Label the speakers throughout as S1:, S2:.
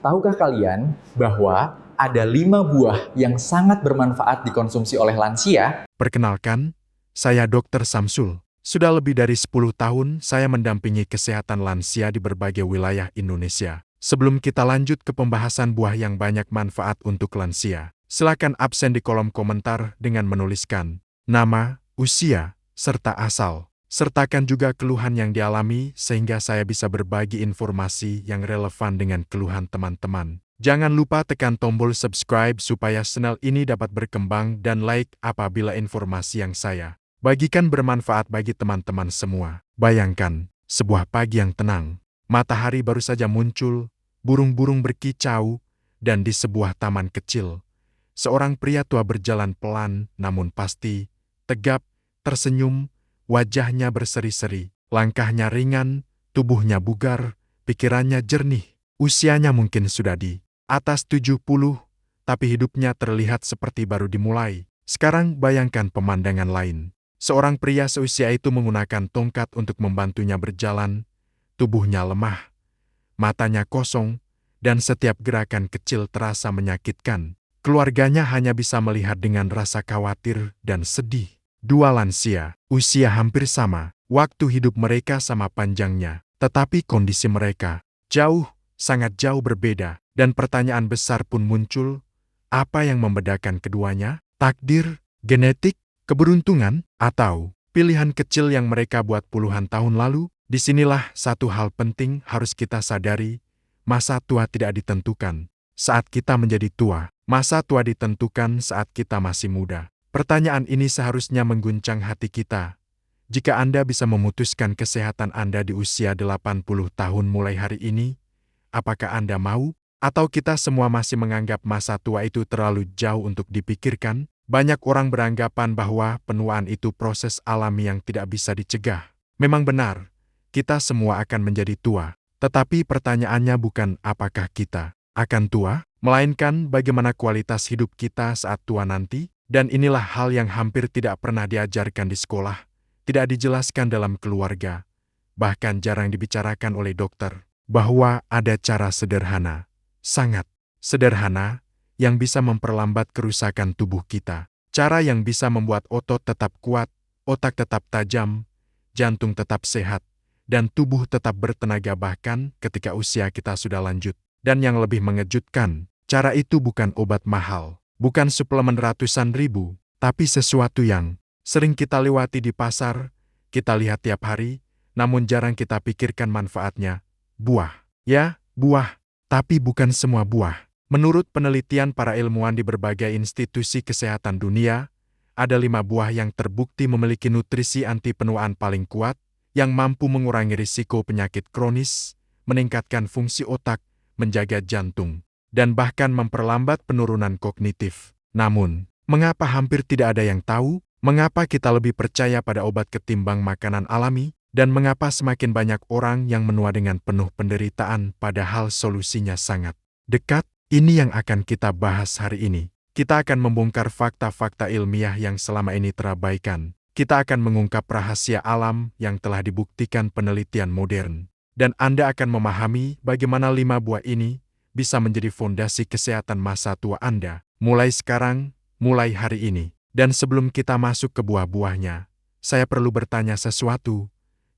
S1: Tahukah kalian bahwa ada 5 buah yang sangat bermanfaat dikonsumsi oleh lansia?
S2: Perkenalkan, saya Dr. Samsul. Sudah lebih dari 10 tahun saya mendampingi kesehatan lansia di berbagai wilayah Indonesia. Sebelum kita lanjut ke pembahasan buah yang banyak manfaat untuk lansia, silakan absen di kolom komentar dengan menuliskan nama, usia, serta asal. Sertakan juga keluhan yang dialami sehingga saya bisa berbagi informasi yang relevan dengan keluhan teman-teman. Jangan lupa tekan tombol subscribe supaya channel ini dapat berkembang dan like apabila informasi yang saya bagikan bermanfaat bagi teman-teman semua. Bayangkan, sebuah pagi yang tenang, matahari baru saja muncul, burung-burung berkicau, dan di sebuah taman kecil, seorang pria tua berjalan pelan namun pasti, tegap, tersenyum, wajahnya berseri-seri, langkahnya ringan, tubuhnya bugar, pikirannya jernih. Usianya mungkin sudah di atas 70, tapi hidupnya terlihat seperti baru dimulai. Sekarang bayangkan pemandangan lain. Seorang pria seusia itu menggunakan tongkat untuk membantunya berjalan, tubuhnya lemah, matanya kosong, dan setiap gerakan kecil terasa menyakitkan. Keluarganya hanya bisa melihat dengan rasa khawatir dan sedih. Dua lansia, usia hampir sama, waktu hidup mereka sama panjangnya, tetapi kondisi mereka jauh, sangat jauh berbeda, dan pertanyaan besar pun muncul, apa yang membedakan keduanya? Takdir, genetik, keberuntungan, atau pilihan kecil yang mereka buat puluhan tahun lalu? Disinilah satu hal penting harus kita sadari, masa tua tidak ditentukan saat kita menjadi tua, masa tua ditentukan saat kita masih muda. Pertanyaan ini seharusnya mengguncang hati kita. Jika Anda bisa memutuskan kesehatan Anda di usia 80 tahun mulai hari ini, apakah Anda mau? Atau kita semua masih menganggap masa tua itu terlalu jauh untuk dipikirkan? Banyak orang beranggapan bahwa penuaan itu proses alami yang tidak bisa dicegah. Memang benar, kita semua akan menjadi tua. Tetapi pertanyaannya bukan apakah kita akan tua, melainkan bagaimana kualitas hidup kita saat tua nanti. Dan inilah hal yang hampir tidak pernah diajarkan di sekolah, tidak dijelaskan dalam keluarga, bahkan jarang dibicarakan oleh dokter, bahwa ada cara sederhana, sangat sederhana, yang bisa memperlambat kerusakan tubuh kita. Cara yang bisa membuat otot tetap kuat, otak tetap tajam, jantung tetap sehat, dan tubuh tetap bertenaga bahkan ketika usia kita sudah lanjut. Dan yang lebih mengejutkan, cara itu bukan obat mahal. Bukan suplemen ratusan ribu, tapi sesuatu yang sering kita lewati di pasar, kita lihat tiap hari, namun jarang kita pikirkan manfaatnya. Buah. Ya, buah. Tapi bukan semua buah. Menurut penelitian para ilmuwan di berbagai institusi kesehatan dunia, ada 5 buah yang terbukti memiliki nutrisi anti penuaan paling kuat, yang mampu mengurangi risiko penyakit kronis, meningkatkan fungsi otak, menjaga jantung, dan bahkan memperlambat penurunan kognitif. Namun, mengapa hampir tidak ada yang tahu? Mengapa kita lebih percaya pada obat ketimbang makanan alami? Dan mengapa semakin banyak orang yang menua dengan penuh penderitaan padahal solusinya sangat dekat? Ini yang akan kita bahas hari ini. Kita akan membongkar fakta-fakta ilmiah yang selama ini terabaikan. Kita akan mengungkap rahasia alam yang telah dibuktikan penelitian modern. Dan Anda akan memahami bagaimana 5 buah ini bisa menjadi fondasi kesehatan masa tua Anda, mulai sekarang, mulai hari ini. Dan sebelum kita masuk ke buah-buahnya, saya perlu bertanya sesuatu.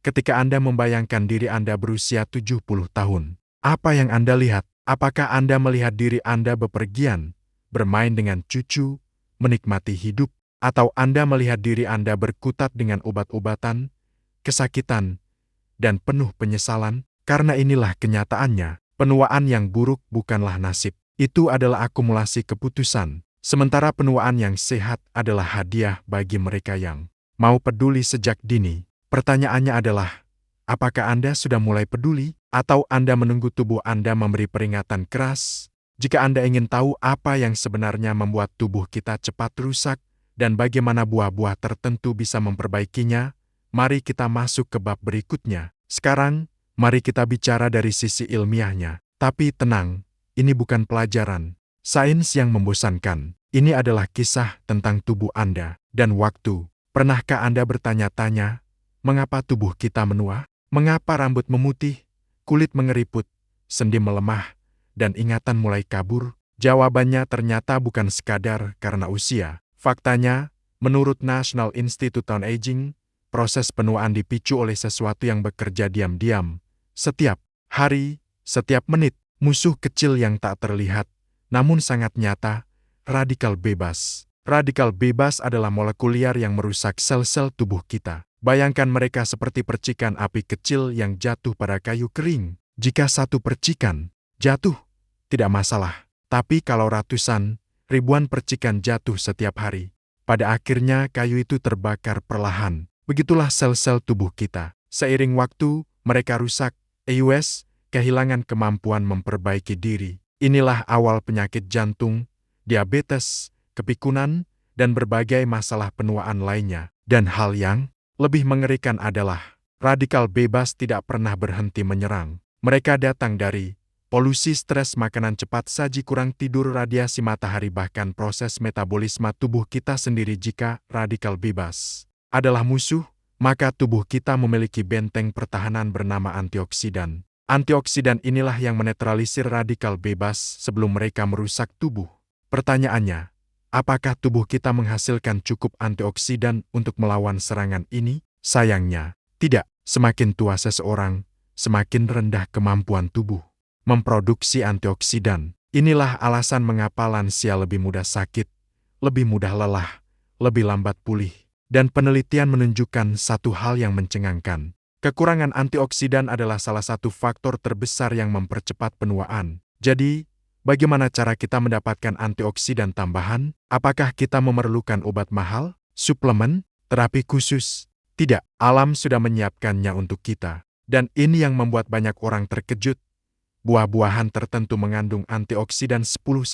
S2: Ketika Anda membayangkan diri Anda berusia 70 tahun, apa yang Anda lihat? Apakah Anda melihat diri Anda bepergian, bermain dengan cucu, menikmati hidup, atau Anda melihat diri Anda berkutat dengan obat-obatan, kesakitan, dan penuh penyesalan? Karena inilah kenyataannya. Penuaan yang buruk bukanlah nasib, itu adalah akumulasi keputusan. Sementara penuaan yang sehat adalah hadiah bagi mereka yang mau peduli sejak dini. Pertanyaannya adalah, apakah Anda sudah mulai peduli? Atau Anda menunggu tubuh Anda memberi peringatan keras? Jika Anda ingin tahu apa yang sebenarnya membuat tubuh kita cepat rusak, dan bagaimana buah-buah tertentu bisa memperbaikinya, mari kita masuk ke bab berikutnya. Sekarang, mari kita bicara dari sisi ilmiahnya. Tapi tenang, ini bukan pelajaran sains yang membosankan. Ini adalah kisah tentang tubuh Anda dan waktu. Pernahkah Anda bertanya-tanya, mengapa tubuh kita menua? Mengapa rambut memutih, kulit mengeriput, sendi melemah, dan ingatan mulai kabur? Jawabannya ternyata bukan sekadar karena usia. Faktanya, menurut National Institute on Aging, proses penuaan dipicu oleh sesuatu yang bekerja diam-diam. Setiap hari, setiap menit, musuh kecil yang tak terlihat, namun sangat nyata, radikal bebas. Radikal bebas adalah molekul liar yang merusak sel-sel tubuh kita. Bayangkan mereka seperti percikan api kecil yang jatuh pada kayu kering. Jika satu percikan jatuh, tidak masalah. Tapi kalau ratusan, ribuan percikan jatuh setiap hari, pada akhirnya kayu itu terbakar perlahan. Begitulah sel-sel tubuh kita. Seiring waktu, mereka rusak, kehilangan kemampuan memperbaiki diri. Inilah awal penyakit jantung, diabetes, kepikunan, dan berbagai masalah penuaan lainnya. Dan hal yang lebih mengerikan adalah, radikal bebas tidak pernah berhenti menyerang. Mereka datang dari polusi, stres, makanan cepat saji, kurang tidur, radiasi matahari, bahkan proses metabolisme tubuh kita sendiri. Jika radikal bebas adalah musuh, maka tubuh kita memiliki benteng pertahanan bernama antioksidan. Antioksidan inilah yang menetralisir radikal bebas sebelum mereka merusak tubuh. Pertanyaannya, apakah tubuh kita menghasilkan cukup antioksidan untuk melawan serangan ini? Sayangnya, tidak. Semakin tua seseorang, semakin rendah kemampuan tubuh memproduksi antioksidan. Inilah alasan mengapa lansia lebih mudah sakit, lebih mudah lelah, lebih lambat pulih. Dan penelitian menunjukkan satu hal yang mencengangkan. Kekurangan antioksidan adalah salah satu faktor terbesar yang mempercepat penuaan. Jadi, bagaimana cara kita mendapatkan antioksidan tambahan? Apakah kita memerlukan obat mahal, suplemen, terapi khusus? Tidak, alam sudah menyiapkannya untuk kita. Dan ini yang membuat banyak orang terkejut. Buah-buahan tertentu mengandung antioksidan 10-50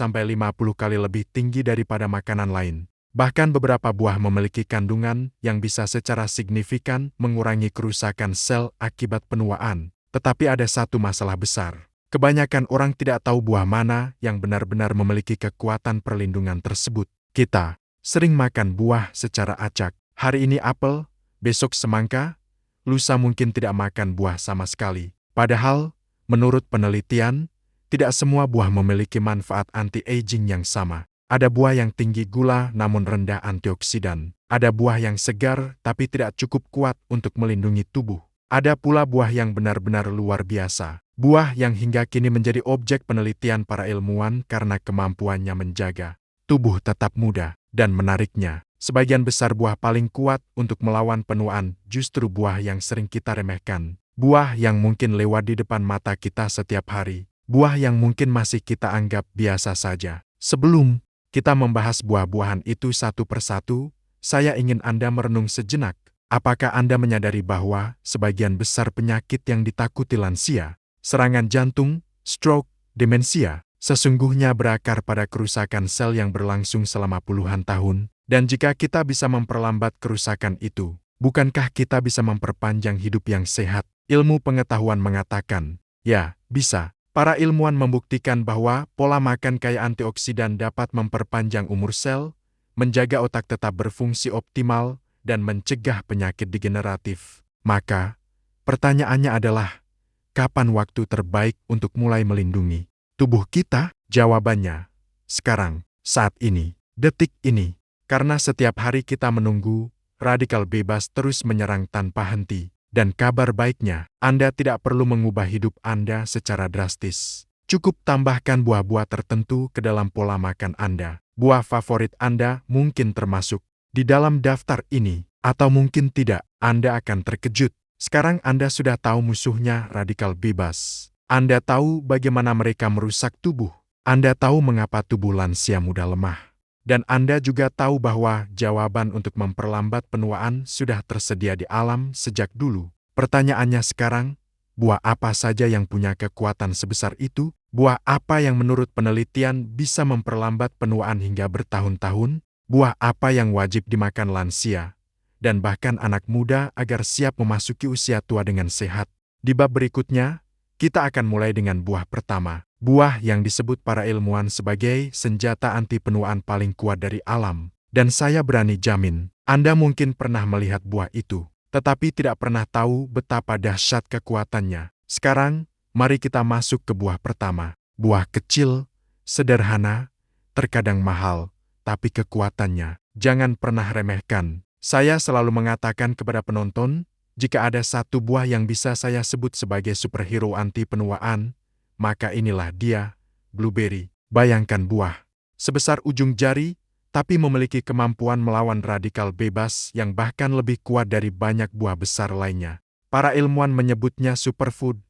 S2: kali lebih tinggi daripada makanan lain. Bahkan beberapa buah memiliki kandungan yang bisa secara signifikan mengurangi kerusakan sel akibat penuaan. Tetapi ada satu masalah besar. Kebanyakan orang tidak tahu buah mana yang benar-benar memiliki kekuatan perlindungan tersebut. Kita sering makan buah secara acak. Hari ini apel, besok semangka, lusa mungkin tidak makan buah sama sekali. Padahal, menurut penelitian, tidak semua buah memiliki manfaat anti-aging yang sama. Ada buah yang tinggi gula namun rendah antioksidan. Ada buah yang segar tapi tidak cukup kuat untuk melindungi tubuh. Ada pula buah yang benar-benar luar biasa. Buah yang hingga kini menjadi objek penelitian para ilmuwan karena kemampuannya menjaga tubuh tetap muda. Dan menariknya, sebagian besar buah paling kuat untuk melawan penuaan justru buah yang sering kita remehkan. Buah yang mungkin lewat di depan mata kita setiap hari. Buah yang mungkin masih kita anggap biasa saja. Sebelum kita membahas buah-buahan itu satu persatu, saya ingin Anda merenung sejenak. Apakah Anda menyadari bahwa sebagian besar penyakit yang ditakuti lansia, serangan jantung, stroke, demensia, sesungguhnya berakar pada kerusakan sel yang berlangsung selama puluhan tahun? Dan jika kita bisa memperlambat kerusakan itu, bukankah kita bisa memperpanjang hidup yang sehat? Ilmu pengetahuan mengatakan, ya, bisa. Para ilmuwan membuktikan bahwa pola makan kaya antioksidan dapat memperpanjang umur sel, menjaga otak tetap berfungsi optimal, dan mencegah penyakit degeneratif. Maka, pertanyaannya adalah, kapan waktu terbaik untuk mulai melindungi tubuh kita? Jawabannya, sekarang, saat ini, detik ini. Karena setiap hari kita menunggu, radikal bebas terus menyerang tanpa henti. Dan kabar baiknya, Anda tidak perlu mengubah hidup Anda secara drastis. Cukup tambahkan buah-buah tertentu ke dalam pola makan Anda. Buah favorit Anda mungkin termasuk di dalam daftar ini, atau mungkin tidak. Anda akan terkejut. Sekarang Anda sudah tahu musuhnya radikal bebas. Anda tahu bagaimana mereka merusak tubuh. Anda tahu mengapa tubuh lansia mudah lemah. Dan Anda juga tahu bahwa jawaban untuk memperlambat penuaan sudah tersedia di alam sejak dulu. Pertanyaannya sekarang, buah apa saja yang punya kekuatan sebesar itu? Buah apa yang menurut penelitian bisa memperlambat penuaan hingga bertahun-tahun? Buah apa yang wajib dimakan lansia, dan bahkan anak muda agar siap memasuki usia tua dengan sehat? Di bab berikutnya, kita akan mulai dengan buah pertama. Buah yang disebut para ilmuwan sebagai senjata anti penuaan paling kuat dari alam. Dan saya berani jamin, Anda mungkin pernah melihat buah itu, tetapi tidak pernah tahu betapa dahsyat kekuatannya. Sekarang, mari kita masuk ke buah pertama. Buah kecil, sederhana, terkadang mahal, tapi kekuatannya jangan pernah remehkan. Saya selalu mengatakan kepada penonton, jika ada satu buah yang bisa saya sebut sebagai superhero anti penuaan, maka inilah dia, blueberry. Bayangkan buah sebesar ujung jari, tapi memiliki kemampuan melawan radikal bebas yang bahkan lebih kuat dari banyak buah besar lainnya. Para ilmuwan menyebutnya superfood,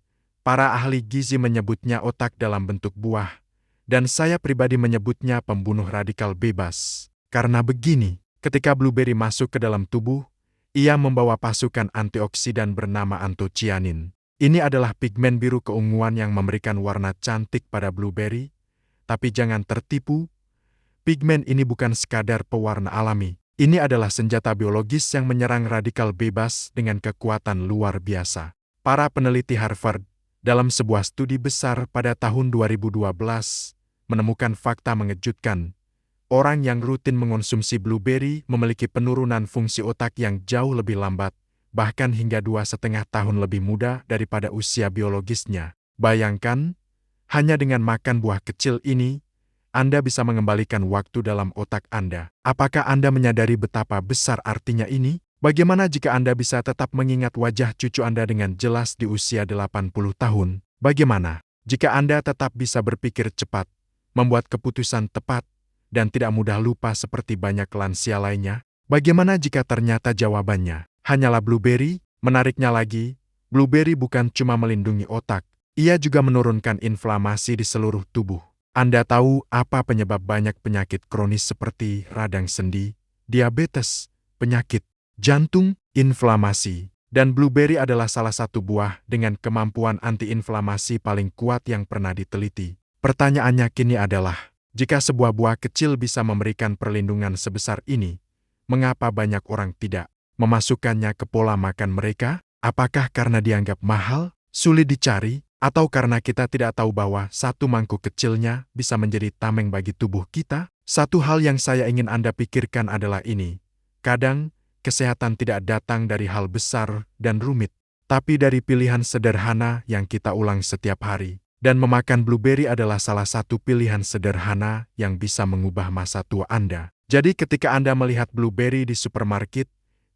S2: para ahli gizi menyebutnya otak dalam bentuk buah, dan saya pribadi menyebutnya pembunuh radikal bebas. Karena begini, ketika blueberry masuk ke dalam tubuh, ia membawa pasukan antioksidan bernama antocianin. Ini adalah pigmen biru keunguan yang memberikan warna cantik pada blueberry, tapi jangan tertipu, pigmen ini bukan sekadar pewarna alami. Ini adalah senjata biologis yang menyerang radikal bebas dengan kekuatan luar biasa. Para peneliti Harvard, dalam sebuah studi besar pada tahun 2012, menemukan fakta mengejutkan. Orang yang rutin mengonsumsi blueberry memiliki penurunan fungsi otak yang jauh lebih lambat, bahkan hingga 2,5 tahun lebih muda daripada usia biologisnya. Bayangkan, hanya dengan makan buah kecil ini, Anda bisa mengembalikan waktu dalam otak Anda. Apakah Anda menyadari betapa besar artinya ini? Bagaimana jika Anda bisa tetap mengingat wajah cucu Anda dengan jelas di usia 80 tahun? Bagaimana jika Anda tetap bisa berpikir cepat, membuat keputusan tepat, dan tidak mudah lupa seperti banyak lansia lainnya? Bagaimana jika ternyata jawabannya hanyalah blueberry? Menariknya lagi, blueberry bukan cuma melindungi otak, ia juga menurunkan inflamasi di seluruh tubuh. Anda tahu apa penyebab banyak penyakit kronis seperti radang sendi, diabetes, penyakit jantung, inflamasi, dan blueberry adalah salah satu buah dengan kemampuan antiinflamasi paling kuat yang pernah diteliti. Pertanyaannya kini adalah, jika sebuah buah kecil bisa memberikan perlindungan sebesar ini, mengapa banyak orang tidak memasukkannya ke pola makan mereka? Apakah karena dianggap mahal, sulit dicari, atau karena kita tidak tahu bahwa satu mangkuk kecilnya bisa menjadi tameng bagi tubuh kita? Satu hal yang saya ingin Anda pikirkan adalah ini. Kadang, kesehatan tidak datang dari hal besar dan rumit, tapi dari pilihan sederhana yang kita ulang setiap hari. Dan memakan blueberry adalah salah satu pilihan sederhana yang bisa mengubah masa tua Anda. Jadi ketika Anda melihat blueberry di supermarket,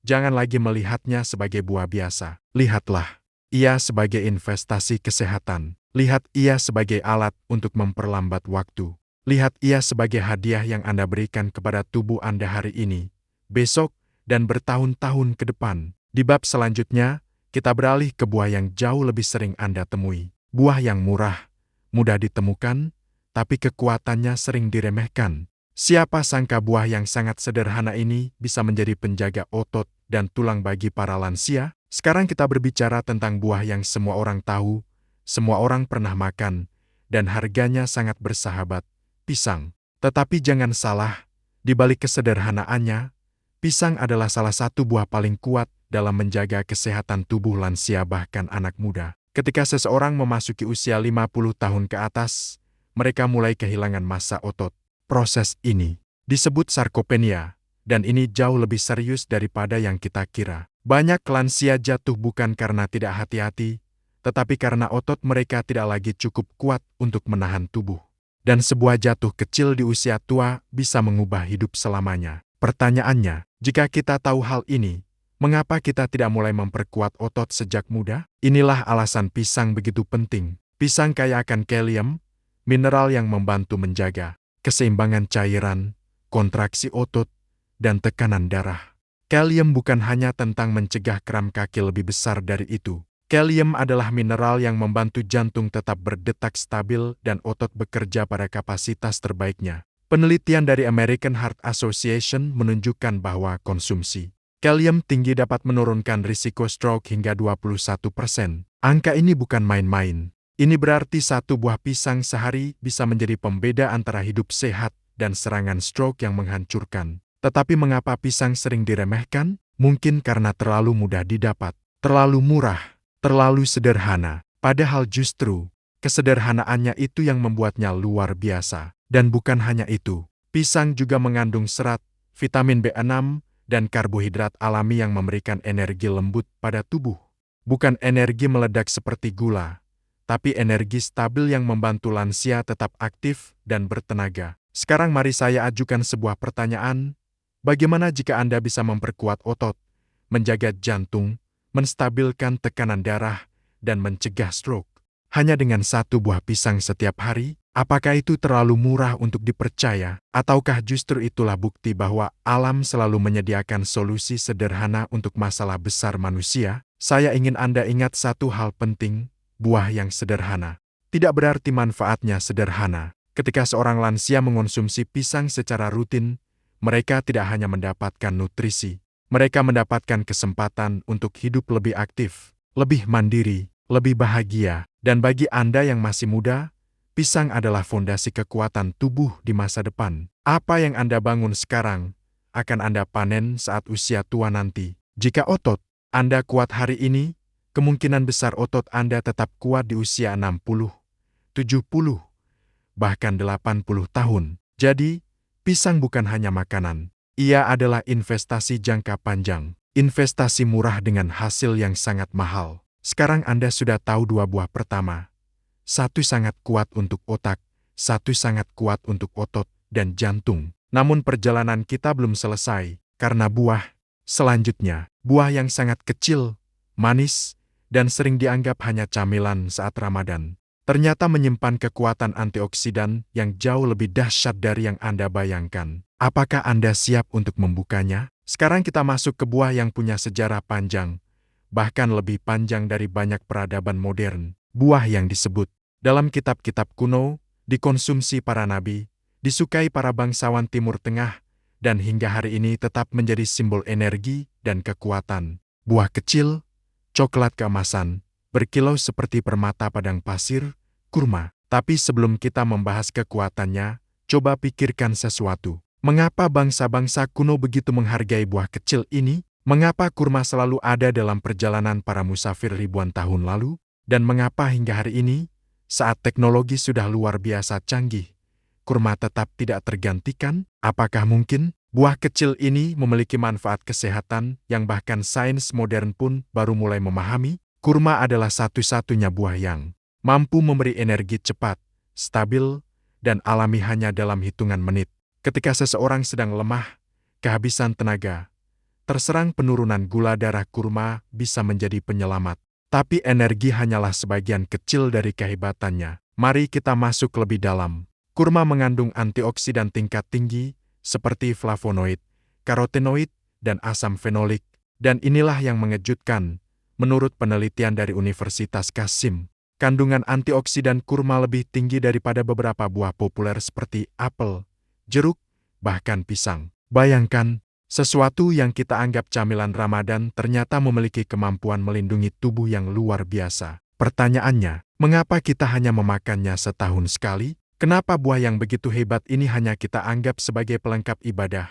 S2: jangan lagi melihatnya sebagai buah biasa. Lihatlah ia sebagai investasi kesehatan. Lihat ia sebagai alat untuk memperlambat waktu. Lihat ia sebagai hadiah yang Anda berikan kepada tubuh Anda hari ini, besok, dan bertahun-tahun ke depan. Di bab selanjutnya, kita beralih ke buah yang jauh lebih sering Anda temui. Buah yang murah, mudah ditemukan, tapi kekuatannya sering diremehkan. Siapa sangka buah yang sangat sederhana ini bisa menjadi penjaga otot dan tulang bagi para lansia? Sekarang kita berbicara tentang buah yang semua orang tahu, semua orang pernah makan, dan harganya sangat bersahabat, pisang. Tetapi jangan salah, di balik kesederhanaannya, pisang adalah salah satu buah paling kuat dalam menjaga kesehatan tubuh lansia bahkan anak muda. Ketika seseorang memasuki usia 50 tahun ke atas, mereka mulai kehilangan massa otot. Proses ini disebut sarkopenia, dan ini jauh lebih serius daripada yang kita kira. Banyak lansia jatuh bukan karena tidak hati-hati, tetapi karena otot mereka tidak lagi cukup kuat untuk menahan tubuh. Dan sebuah jatuh kecil di usia tua bisa mengubah hidup selamanya. Pertanyaannya, jika kita tahu hal ini, mengapa kita tidak mulai memperkuat otot sejak muda? Inilah alasan pisang begitu penting. Pisang kaya akan kalium, mineral yang membantu menjaga keseimbangan cairan, kontraksi otot, dan tekanan darah. Kalium bukan hanya tentang mencegah kram kaki lebih besar dari itu. Kalium adalah mineral yang membantu jantung tetap berdetak stabil dan otot bekerja pada kapasitas terbaiknya. Penelitian dari American Heart Association menunjukkan bahwa konsumsi kalium tinggi dapat menurunkan risiko stroke hingga 21%. Angka ini bukan main-main. Ini berarti satu buah pisang sehari bisa menjadi pembeda antara hidup sehat dan serangan stroke yang menghancurkan. Tetapi mengapa pisang sering diremehkan? Mungkin karena terlalu mudah didapat, terlalu murah, terlalu sederhana. Padahal justru, kesederhanaannya itu yang membuatnya luar biasa. Dan bukan hanya itu, pisang juga mengandung serat, vitamin B6, dan karbohidrat alami yang memberikan energi lembut pada tubuh. Bukan energi meledak seperti gula, tapi energi stabil yang membantu lansia tetap aktif dan bertenaga. Sekarang mari saya ajukan sebuah pertanyaan. Bagaimana jika Anda bisa memperkuat otot, menjaga jantung, menstabilkan tekanan darah, dan mencegah stroke hanya dengan satu buah pisang setiap hari? Apakah itu terlalu murah untuk dipercaya? Ataukah justru itulah bukti bahwa alam selalu menyediakan solusi sederhana untuk masalah besar manusia? Saya ingin Anda ingat satu hal penting, buah yang sederhana tidak berarti manfaatnya sederhana. Ketika seorang lansia mengonsumsi pisang secara rutin, mereka tidak hanya mendapatkan nutrisi, mereka mendapatkan kesempatan untuk hidup lebih aktif, lebih mandiri, lebih bahagia. Dan bagi Anda yang masih muda, pisang adalah fondasi kekuatan tubuh di masa depan. Apa yang Anda bangun sekarang akan Anda panen saat usia tua nanti. Jika otot Anda kuat hari ini, kemungkinan besar otot Anda tetap kuat di usia 60, 70, bahkan 80 tahun. Jadi, pisang bukan hanya makanan. Ia adalah investasi jangka panjang, investasi murah dengan hasil yang sangat mahal. Sekarang Anda sudah tahu dua buah pertama. Satu sangat kuat untuk otak, satu sangat kuat untuk otot dan jantung. Namun perjalanan kita belum selesai, karena buah selanjutnya, buah yang sangat kecil, manis, dan sering dianggap hanya camilan saat Ramadan, ternyata menyimpan kekuatan antioksidan yang jauh lebih dahsyat dari yang Anda bayangkan. Apakah Anda siap untuk membukanya? Sekarang kita masuk ke buah yang punya sejarah panjang, bahkan lebih panjang dari banyak peradaban modern. Buah yang disebut dalam kitab-kitab kuno, dikonsumsi para nabi, disukai para bangsawan Timur Tengah, dan hingga hari ini tetap menjadi simbol energi dan kekuatan. Buah kecil, coklat keemasan, berkilau seperti permata padang pasir, kurma. Tapi sebelum kita membahas kekuatannya, coba pikirkan sesuatu. Mengapa bangsa-bangsa kuno begitu menghargai buah kecil ini? Mengapa kurma selalu ada dalam perjalanan para musafir ribuan tahun lalu? Dan mengapa hingga hari ini, saat teknologi sudah luar biasa canggih, kurma tetap tidak tergantikan? Apakah mungkin buah kecil ini memiliki manfaat kesehatan yang bahkan sains modern pun baru mulai memahami? Kurma adalah satu-satunya buah yang mampu memberi energi cepat, stabil, dan alami hanya dalam hitungan menit. Ketika seseorang sedang lemah, kehabisan tenaga, terserang penurunan gula darah, kurma bisa menjadi penyelamat. Tapi energi hanyalah sebagian kecil dari kehebatannya. Mari kita masuk lebih dalam. Kurma mengandung antioksidan tingkat tinggi, seperti flavonoid, karotenoid, dan asam fenolik. Dan inilah yang mengejutkan. Menurut penelitian dari Universitas Qasim, kandungan antioksidan kurma lebih tinggi daripada beberapa buah populer seperti apel, jeruk, bahkan pisang. Bayangkan, sesuatu yang kita anggap camilan Ramadan ternyata memiliki kemampuan melindungi tubuh yang luar biasa. Pertanyaannya, mengapa kita hanya memakannya setahun sekali? Kenapa buah yang begitu hebat ini hanya kita anggap sebagai pelengkap ibadah,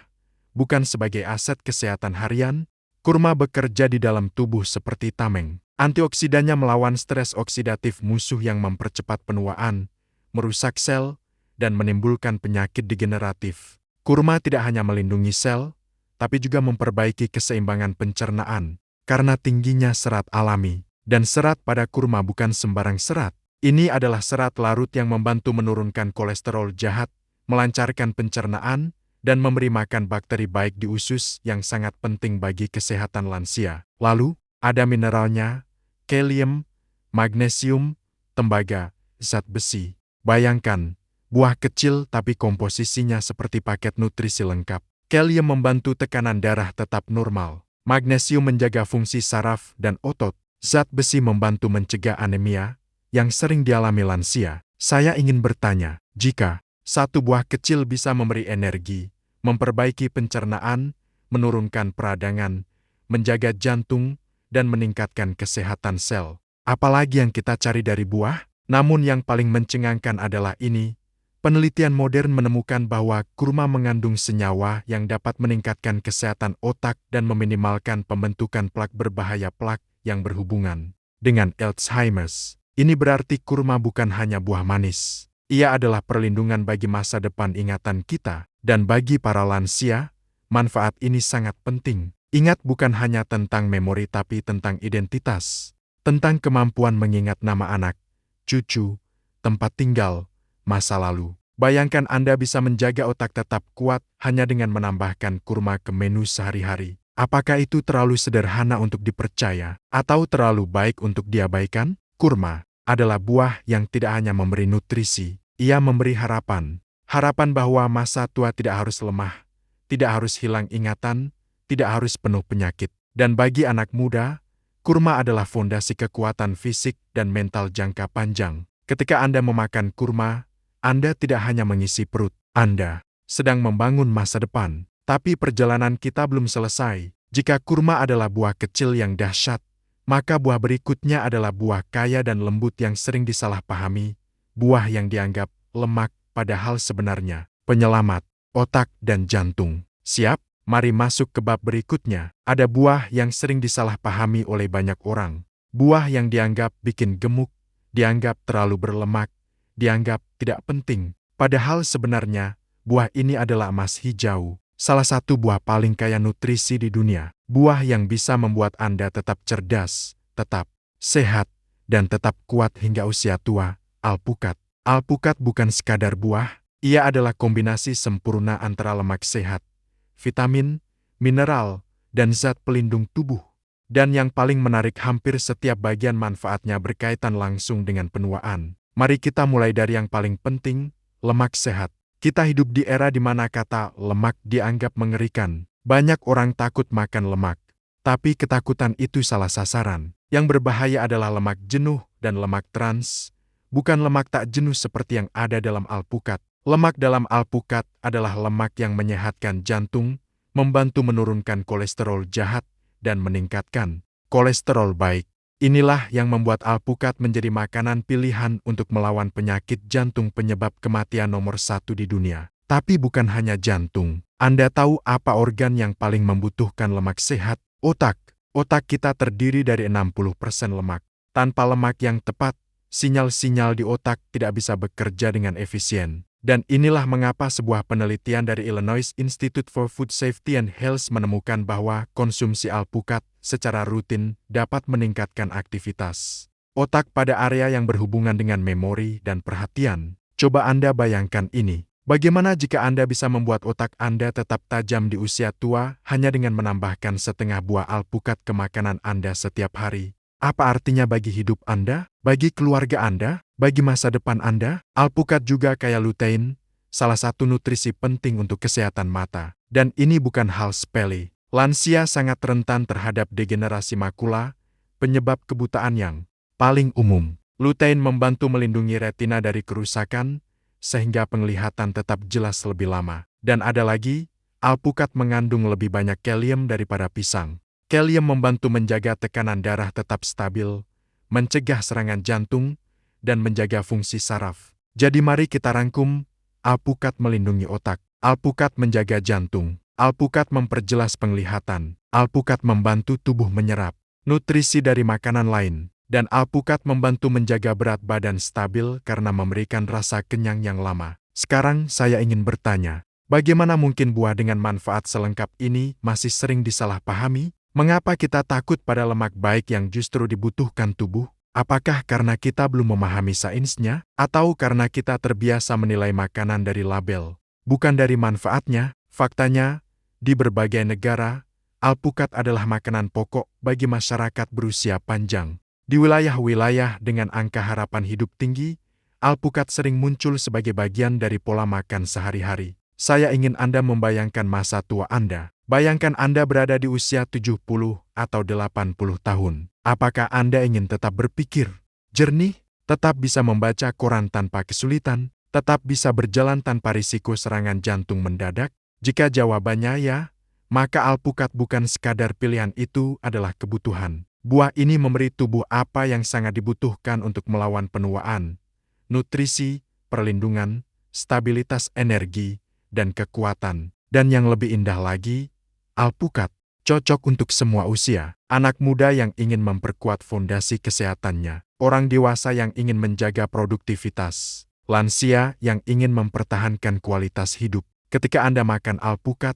S2: bukan sebagai aset kesehatan harian? Kurma bekerja di dalam tubuh seperti tameng. Antioksidannya melawan stres oksidatif, musuh yang mempercepat penuaan, merusak sel, dan menimbulkan penyakit degeneratif. Kurma tidak hanya melindungi sel, tapi juga memperbaiki keseimbangan pencernaan, karena tingginya serat alami. Dan serat pada kurma bukan sembarang serat. Ini adalah serat larut yang membantu menurunkan kolesterol jahat, melancarkan pencernaan, dan memberi makan bakteri baik di usus yang sangat penting bagi kesehatan lansia. Lalu, ada mineralnya, kalium, magnesium, tembaga, zat besi. Bayangkan, buah kecil tapi komposisinya seperti paket nutrisi lengkap. Kalium membantu tekanan darah tetap normal. Magnesium menjaga fungsi saraf dan otot. Zat besi membantu mencegah anemia yang sering dialami lansia. Saya ingin bertanya, jika satu buah kecil bisa memberi energi, memperbaiki pencernaan, menurunkan peradangan, menjaga jantung, dan meningkatkan kesehatan sel, apalagi yang kita cari dari buah? Namun yang paling mencengangkan adalah ini. Penelitian modern menemukan bahwa kurma mengandung senyawa yang dapat meningkatkan kesehatan otak dan meminimalkan pembentukan plak berbahaya, plak yang berhubungan dengan Alzheimer's. Ini berarti kurma bukan hanya buah manis. Ia adalah perlindungan bagi masa depan ingatan kita. Dan bagi para lansia, manfaat ini sangat penting. Ingat, bukan hanya tentang memori tapi tentang identitas. Tentang kemampuan mengingat nama anak, cucu, tempat tinggal, masa lalu. Bayangkan Anda bisa menjaga otak tetap kuat hanya dengan menambahkan kurma ke menu sehari-hari. Apakah itu terlalu sederhana untuk dipercaya atau terlalu baik untuk diabaikan? Kurma adalah buah yang tidak hanya memberi nutrisi, ia memberi harapan. Harapan bahwa masa tua tidak harus lemah, tidak harus hilang ingatan, tidak harus penuh penyakit. Dan bagi anak muda, kurma adalah fondasi kekuatan fisik dan mental jangka panjang. Ketika Anda memakan kurma, Anda tidak hanya mengisi perut, Anda sedang membangun masa depan. Tapi perjalanan kita belum selesai. Jika kurma adalah buah kecil yang dahsyat, maka buah berikutnya adalah buah kaya dan lembut yang sering disalahpahami, buah yang dianggap lemak padahal sebenarnya penyelamat otak dan jantung. Siap? Mari masuk ke bab berikutnya. Ada buah yang sering disalahpahami oleh banyak orang. Buah yang dianggap bikin gemuk, dianggap terlalu berlemak, dianggap tidak penting. Padahal sebenarnya, buah ini adalah emas hijau, salah satu buah paling kaya nutrisi di dunia. Buah yang bisa membuat Anda tetap cerdas, tetap sehat, dan tetap kuat hingga usia tua. Alpukat. Alpukat bukan sekadar buah, ia adalah kombinasi sempurna antara lemak sehat, vitamin, mineral, dan zat pelindung tubuh. Dan yang paling menarik, hampir setiap bagian manfaatnya berkaitan langsung dengan penuaan. Mari kita mulai dari yang paling penting, lemak sehat. Kita hidup di era di mana kata lemak dianggap mengerikan. Banyak orang takut makan lemak. Tapi ketakutan itu salah sasaran. Yang berbahaya adalah lemak jenuh dan lemak trans, bukan lemak tak jenuh seperti yang ada dalam alpukat. Lemak dalam alpukat adalah lemak yang menyehatkan jantung, membantu menurunkan kolesterol jahat, dan meningkatkan kolesterol baik. Inilah yang membuat alpukat menjadi makanan pilihan untuk melawan penyakit jantung penyebab kematian nomor 1 di dunia. Tapi bukan hanya jantung. Anda tahu apa organ yang paling membutuhkan lemak sehat? Otak. Otak kita terdiri dari 60% lemak. Tanpa lemak yang tepat, sinyal-sinyal di otak tidak bisa bekerja dengan efisien. Dan inilah mengapa sebuah penelitian dari Illinois Institute for Food Safety and Health menemukan bahwa konsumsi alpukat secara rutin dapat meningkatkan aktivitas otak pada area yang berhubungan dengan memori dan perhatian. Coba Anda bayangkan ini. Bagaimana jika Anda bisa membuat otak Anda tetap tajam di usia tua hanya dengan menambahkan setengah buah alpukat ke makanan Anda setiap hari? Apa artinya bagi hidup Anda, bagi keluarga Anda, bagi masa depan Anda? Alpukat juga kaya lutein, salah satu nutrisi penting untuk kesehatan mata. Dan ini bukan hal sepele. Lansia sangat rentan terhadap degenerasi makula, penyebab kebutaan yang paling umum. Lutein membantu melindungi retina dari kerusakan, sehingga penglihatan tetap jelas lebih lama. Dan ada lagi, alpukat mengandung lebih banyak kalium daripada pisang. Kalium membantu menjaga tekanan darah tetap stabil, mencegah serangan jantung, dan menjaga fungsi saraf. Jadi mari kita rangkum, alpukat melindungi otak, alpukat menjaga jantung, alpukat memperjelas penglihatan, alpukat membantu tubuh menyerap nutrisi dari makanan lain, dan alpukat membantu menjaga berat badan stabil karena memberikan rasa kenyang yang lama. Sekarang saya ingin bertanya, bagaimana mungkin buah dengan manfaat selengkap ini masih sering disalahpahami? Mengapa kita takut pada lemak baik yang justru dibutuhkan tubuh? Apakah karena kita belum memahami sainsnya, atau karena kita terbiasa menilai makanan dari label, bukan dari manfaatnya? Faktanya, di berbagai negara, alpukat adalah makanan pokok bagi masyarakat berusia panjang. Di wilayah-wilayah dengan angka harapan hidup tinggi, alpukat sering muncul sebagai bagian dari pola makan sehari-hari. Saya ingin Anda membayangkan masa tua Anda. Bayangkan Anda berada di usia 70 atau 80 tahun. Apakah Anda ingin tetap berpikir jernih, tetap bisa membaca koran tanpa kesulitan, tetap bisa berjalan tanpa risiko serangan jantung mendadak? Jika jawabannya ya, maka alpukat bukan sekadar pilihan, itu adalah kebutuhan. Buah ini memberi tubuh apa yang sangat dibutuhkan untuk melawan penuaan: nutrisi, perlindungan, stabilitas energi, dan kekuatan. Dan yang lebih indah lagi, alpukat cocok untuk semua usia. Anak muda yang ingin memperkuat fondasi kesehatannya, orang dewasa yang ingin menjaga produktivitas, lansia yang ingin mempertahankan kualitas hidup. Ketika Anda makan alpukat,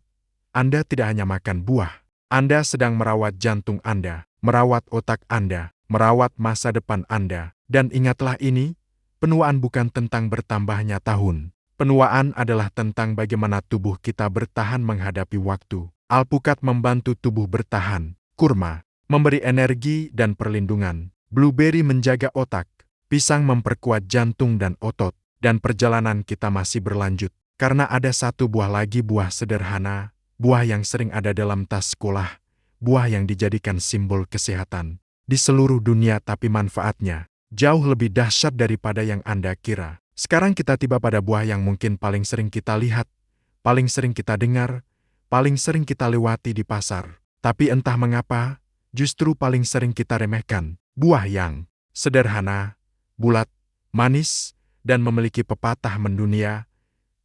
S2: Anda tidak hanya makan buah. Anda sedang merawat jantung Anda, merawat otak Anda, merawat masa depan Anda. Dan ingatlah ini, Penuaan bukan tentang bertambahnya tahun. Penuaan adalah tentang bagaimana tubuh kita bertahan menghadapi waktu. Alpukat membantu tubuh bertahan. Kurma memberi energi dan perlindungan. Blueberry menjaga otak. Pisang memperkuat jantung dan otot. Dan perjalanan kita masih berlanjut. Karena ada satu buah lagi, buah sederhana, buah yang sering ada dalam tas sekolah, buah yang dijadikan simbol kesehatan di seluruh dunia, tapi manfaatnya jauh lebih dahsyat daripada yang Anda kira. Sekarang kita tiba pada buah yang mungkin paling sering kita lihat, paling sering kita dengar, paling sering kita lewati di pasar. Tapi entah mengapa, justru paling sering kita remehkan. Buah yang sederhana, bulat, manis, dan memiliki pepatah mendunia,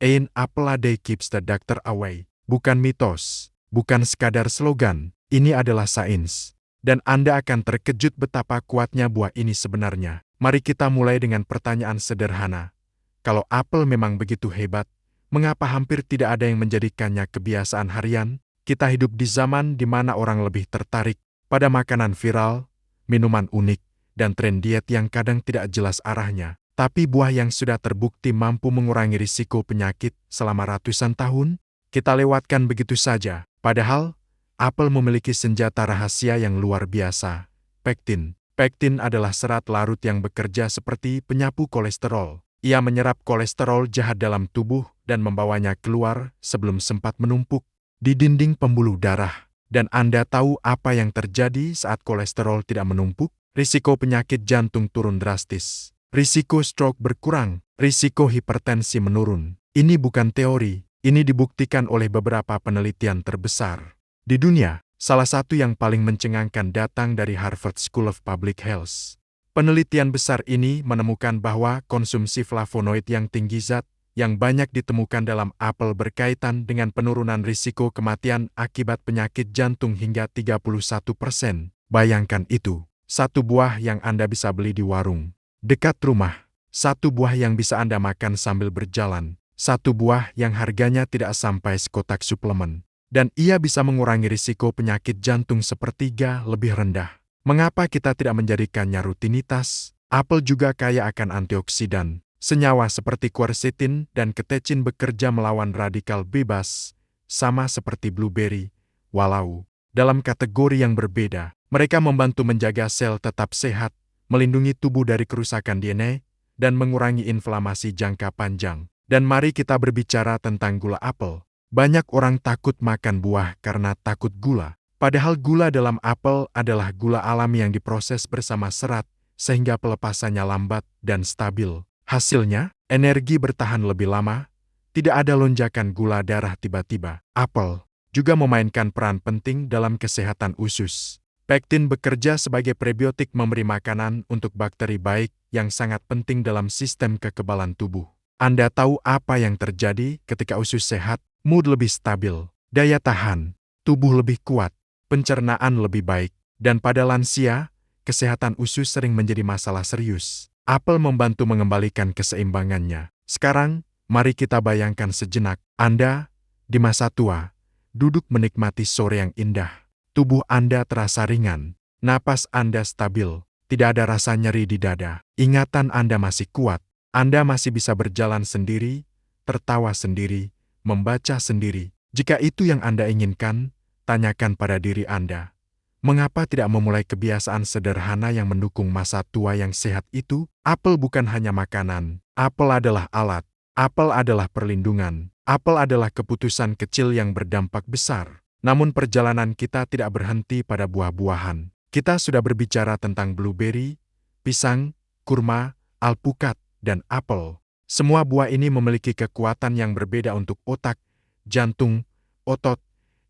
S2: "An apple a day keeps the doctor away." Bukan mitos, bukan sekadar slogan, ini adalah sains. Dan Anda akan terkejut betapa kuatnya buah ini sebenarnya. Mari kita mulai dengan pertanyaan sederhana. Kalau apel memang begitu hebat, mengapa hampir tidak ada yang menjadikannya kebiasaan harian? Kita hidup di zaman di mana orang lebih tertarik pada makanan viral, minuman unik, dan tren diet yang kadang tidak jelas arahnya. Tapi buah yang sudah terbukti mampu mengurangi risiko penyakit selama ratusan tahun, kita lewatkan begitu saja. Padahal, apel memiliki senjata rahasia yang luar biasa, pektin. Pektin adalah serat larut yang bekerja seperti penyapu kolesterol. Ia menyerap kolesterol jahat dalam tubuh dan membawanya keluar sebelum sempat menumpuk di dinding pembuluh darah. Dan Anda tahu apa yang terjadi saat kolesterol tidak menumpuk? Risiko penyakit jantung turun drastis. Risiko stroke berkurang, risiko hipertensi menurun. Ini bukan teori, ini dibuktikan oleh beberapa penelitian terbesar di dunia. Salah satu yang paling mencengangkan datang dari Harvard School of Public Health. Penelitian besar ini menemukan bahwa konsumsi flavonoid yang tinggi, zat yang banyak ditemukan dalam apel, berkaitan dengan penurunan risiko kematian akibat penyakit jantung hingga 31%. Bayangkan itu, satu buah yang Anda bisa beli di warung dekat rumah, satu buah yang bisa Anda makan sambil berjalan, satu buah yang harganya tidak sampai sekotak suplemen, dan ia bisa mengurangi risiko penyakit jantung sepertiga lebih rendah. Mengapa kita tidak menjadikannya rutinitas? Apel juga kaya akan antioksidan. Senyawa seperti quercetin dan ketechin bekerja melawan radikal bebas, sama seperti blueberry, walau dalam kategori yang berbeda. Mereka membantu menjaga sel tetap sehat, melindungi tubuh dari kerusakan DNA, dan mengurangi inflamasi jangka panjang. Dan mari kita berbicara tentang gula apel. Banyak orang takut makan buah karena takut gula. Padahal gula dalam apel adalah gula alami yang diproses bersama serat, sehingga pelepasannya lambat dan stabil. Hasilnya, energi bertahan lebih lama, tidak ada lonjakan gula darah tiba-tiba. Apel juga memainkan peran penting dalam kesehatan usus. Pektin bekerja sebagai prebiotik, memberi makanan untuk bakteri baik yang sangat penting dalam sistem kekebalan tubuh. Anda tahu apa yang terjadi ketika usus sehat? Mood lebih stabil, daya tahan tubuh lebih kuat, pencernaan lebih baik, dan pada lansia, kesehatan usus sering menjadi masalah serius. Apel membantu mengembalikan keseimbangannya. Sekarang, mari kita bayangkan sejenak, Anda di masa tua, duduk menikmati sore yang indah. Tubuh Anda terasa ringan, napas Anda stabil, tidak ada rasa nyeri di dada, ingatan Anda masih kuat, Anda masih bisa berjalan sendiri, tertawa sendiri, membaca sendiri. Jika itu yang Anda inginkan, tanyakan pada diri Anda, mengapa tidak memulai kebiasaan sederhana yang mendukung masa tua yang sehat itu? Apel bukan hanya makanan, apel adalah alat, apel adalah perlindungan, apel adalah keputusan kecil yang berdampak besar. Namun perjalanan kita tidak berhenti pada buah-buahan. Kita sudah berbicara tentang blueberry, pisang, kurma, alpukat, dan apel. Semua buah ini memiliki kekuatan yang berbeda untuk otak, jantung, otot,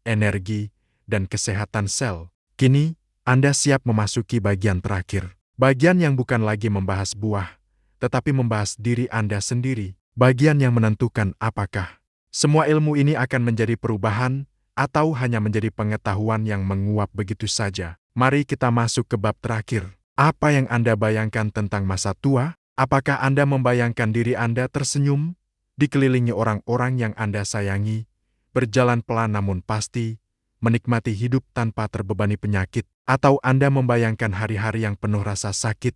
S2: energi, dan kesehatan sel. Kini, Anda siap memasuki bagian terakhir. Bagian yang bukan lagi membahas buah, tetapi membahas diri Anda sendiri. Bagian yang menentukan apakah semua ilmu ini akan menjadi perubahan, atau hanya menjadi pengetahuan yang menguap begitu saja. Mari kita masuk ke bab terakhir. Apa yang Anda bayangkan tentang masa tua? Apakah Anda membayangkan diri Anda tersenyum, dikelilingi orang-orang yang Anda sayangi, berjalan pelan namun pasti, menikmati hidup tanpa terbebani penyakit? Atau Anda membayangkan hari-hari yang penuh rasa sakit,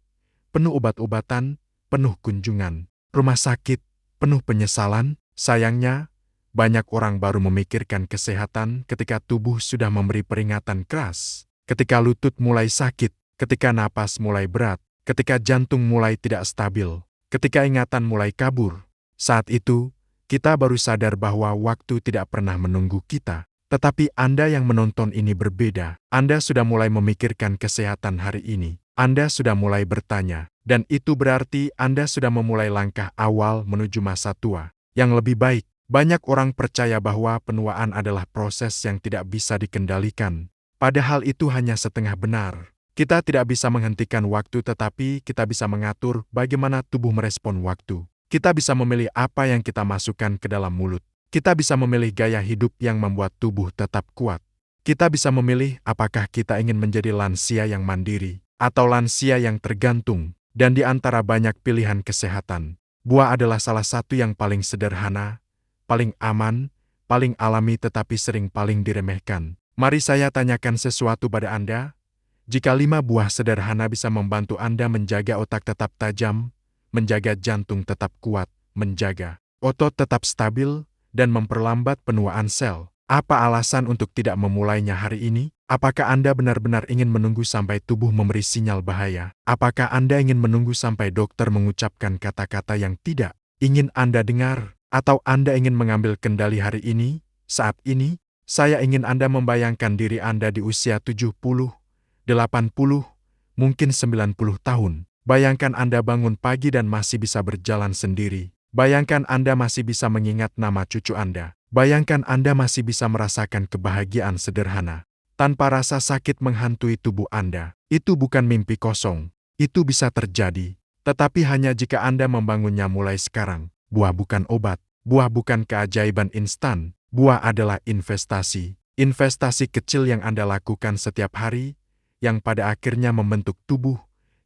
S2: penuh obat-obatan, penuh kunjungan. Rumah sakit, penuh penyesalan. Sayangnya, banyak orang baru memikirkan kesehatan ketika tubuh sudah memberi peringatan keras. Ketika lutut mulai sakit, ketika napas mulai berat, ketika jantung mulai tidak stabil, ketika ingatan mulai kabur. Saat itu, kita baru sadar bahwa waktu tidak pernah menunggu kita. Tetapi Anda yang menonton ini berbeda. Anda sudah mulai memikirkan kesehatan hari ini. Anda sudah mulai bertanya, dan itu berarti Anda sudah memulai langkah awal menuju masa tua yang lebih baik. Banyak orang percaya bahwa penuaan adalah proses yang tidak bisa dikendalikan. Padahal itu hanya setengah benar. Kita tidak bisa menghentikan waktu, tetapi kita bisa mengatur bagaimana tubuh merespon waktu. Kita bisa memilih apa yang kita masukkan ke dalam mulut. Kita bisa memilih gaya hidup yang membuat tubuh tetap kuat. Kita bisa memilih apakah kita ingin menjadi lansia yang mandiri atau lansia yang tergantung. Dan di antara banyak pilihan kesehatan, buah adalah salah satu yang paling sederhana, paling aman, paling alami tetapi sering paling diremehkan. Mari saya tanyakan sesuatu pada Anda. Jika 5 buah sederhana bisa membantu Anda menjaga otak tetap tajam, menjaga jantung tetap kuat, menjaga otot tetap stabil, dan memperlambat penuaan sel, apa alasan untuk tidak memulainya hari ini? Apakah Anda benar-benar ingin menunggu sampai tubuh memberi sinyal bahaya? Apakah Anda ingin menunggu sampai dokter mengucapkan kata-kata yang tidak ingin Anda dengar? Atau Anda ingin mengambil kendali hari ini, saat ini? Saya ingin Anda membayangkan diri Anda di usia 70, 80, mungkin 90 tahun. Bayangkan Anda bangun pagi dan masih bisa berjalan sendiri. Bayangkan Anda masih bisa mengingat nama cucu Anda. Bayangkan Anda masih bisa merasakan kebahagiaan sederhana, tanpa rasa sakit menghantui tubuh Anda. Itu bukan mimpi kosong. Itu bisa terjadi. Tetapi hanya jika Anda membangunnya mulai sekarang. Buah bukan obat. Buah bukan keajaiban instan. Buah adalah investasi. Investasi kecil yang Anda lakukan setiap hari, yang pada akhirnya membentuk tubuh,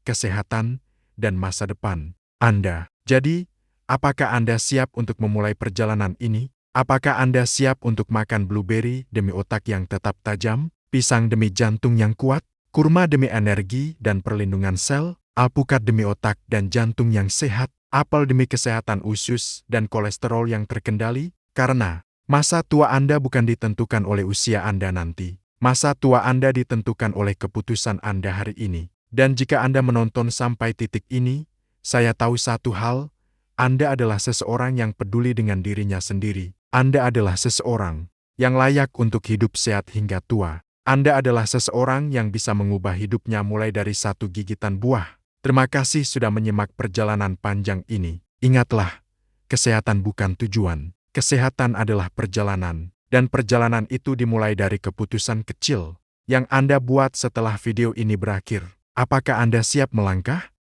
S2: kesehatan, dan masa depan Anda. Jadi, apakah Anda siap untuk memulai perjalanan ini? Apakah Anda siap untuk makan blueberry demi otak yang tetap tajam, pisang demi jantung yang kuat, kurma demi energi dan perlindungan sel, alpukat demi otak dan jantung yang sehat, apel demi kesehatan usus dan kolesterol yang terkendali? Karena masa tua Anda bukan ditentukan oleh usia Anda nanti. Masa tua Anda ditentukan oleh keputusan Anda hari ini. Dan jika Anda menonton sampai titik ini, saya tahu satu hal, Anda adalah seseorang yang peduli dengan dirinya sendiri. Anda adalah seseorang yang layak untuk hidup sehat hingga tua. Anda adalah seseorang yang bisa mengubah hidupnya mulai dari satu gigitan buah. Terima kasih sudah menyimak perjalanan panjang ini. Ingatlah, kesehatan bukan tujuan. Kesehatan adalah perjalanan. Dan perjalanan itu dimulai dari keputusan kecil yang Anda buat setelah video ini berakhir. Apakah Anda siap melangkah?